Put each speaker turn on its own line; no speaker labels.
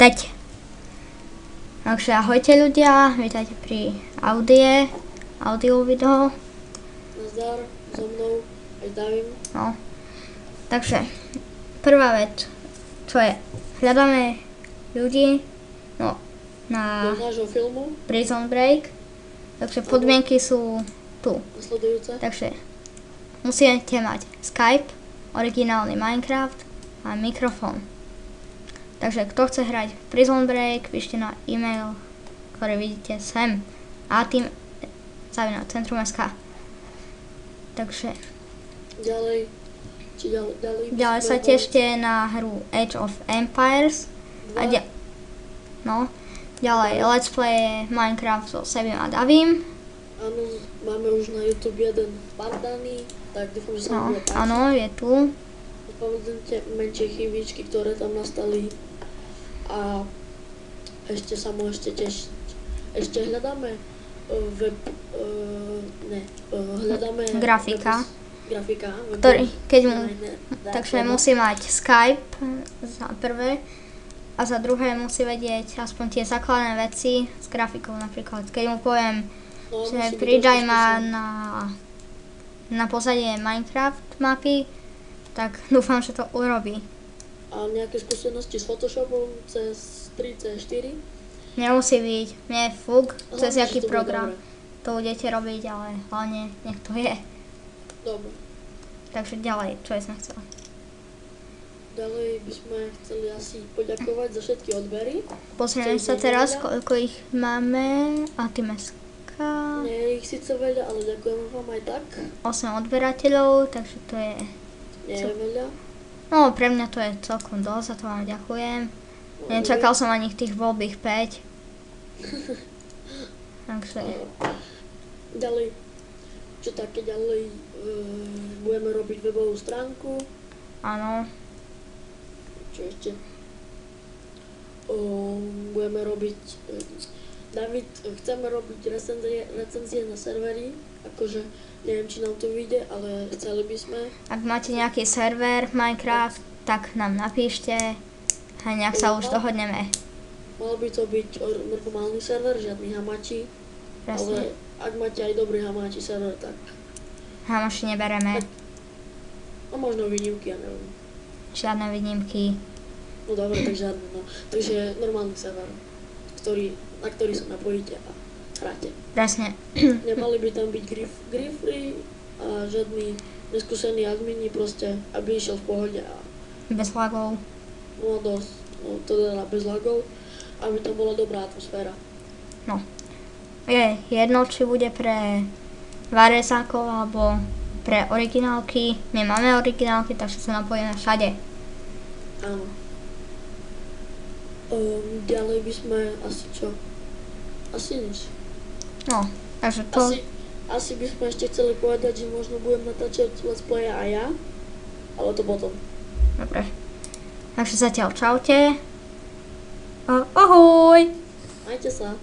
teď. Takže ahojte ľudia, vítajte pri audio video.
Nazdar, so mnou aj Davim.
No, takže prvá vec, čo je, hľadáme ľudí, no, na
Do nášho filmu.
Prison Break, takže podmienky sú tu.
Nasledujúce.
Takže musíte mať Skype, originálny Minecraft a mikrofón. Takže kto chce hrať v Prison Break, píšte na e-mail, ktorý vidíte sem. @centrum.sk. Takže
Ďalej.
ďalej sa tešte na hru Age of Empires. A ďalej Let's Play Minecraft so Sebim a Davim.
Áno, máme už na YouTube jeden spartaný, tak dúfam, že sa vám bude páčiť.
Áno, je tu.
Povedete menšie chybičky, ktoré tam nastali. A ešte sa môžete tešiť. Ešte hľadáme hľadáme
Grafika.
Grafika.
Ktorý, takže musí mať Skype za prvé a za druhé musí vedieť aspoň tie základné veci s grafikou napríklad. Keď mu poviem, že pridaj ma na pozadie Minecraft mapy, tak dúfam, že to urobí.
A nejaké skúsenosti s Photoshopom cez 3C4?
Nemusí byť, nie je fuk, cez
Hlavne,
aký
že to bude
program
dobre.
to budete robiť, ale hlavne nech to je.
Dobre.
Takže ďalej, čo sme chceli?
Ďalej by sme chceli asi poďakovať za všetky odbery.
Pozrieme sa teraz, koľko ich máme. Altimeska.
Nie je ich síce veľa, ale ďakujeme vám aj tak.
8 odberateľov, takže to je...
Nie je veľa.
No, pre mňa to je celkom dosť, za to vám ďakujem. Nečakal som ani tých voľbých 5. Takže...
Ďalej, čo také ďalej, budeme robiť webovú stránku.
Áno.
Čo ešte? Budeme robiť... David, chceme robiť recenzie na servery, akože neviem, či nám to vyjde, ale chceli by sme.
Ak máte nejaký server Minecraft, tak nám napíšte a nejak sa už dohodneme.
Mal by to byť normálny server, žiadny hamači,
Presne.
ale ak máte aj dobrý hamači server, tak...
Hamaši nebereme.
No možno výnimky, ja neviem.
Žiadne výnimky.
No dobre, tak žiadne, no. Takže normálny server, na ktorý sa napojíte a hráte.
Presne.
Nemali by tam byť grifry a žiadny neskúsený admini, proste, aby išiel v pohode a...
Bez lagov.
No dosť, no to teda bez lagov, aby tam bola dobrá atmosféra.
No. Je jedno, či bude pre varezákov alebo pre originálky. My máme originálky, takže sa napojíme všade.
Áno. Ďalej by sme asi čo? Asi nič.
No, takže to...
Asi by sme ešte chceli povedať, že možno budem natáčať Let's Play aj ja, ale to potom.
Dobre. Takže zatiaľ čaute. Ahoj!
Majte sa.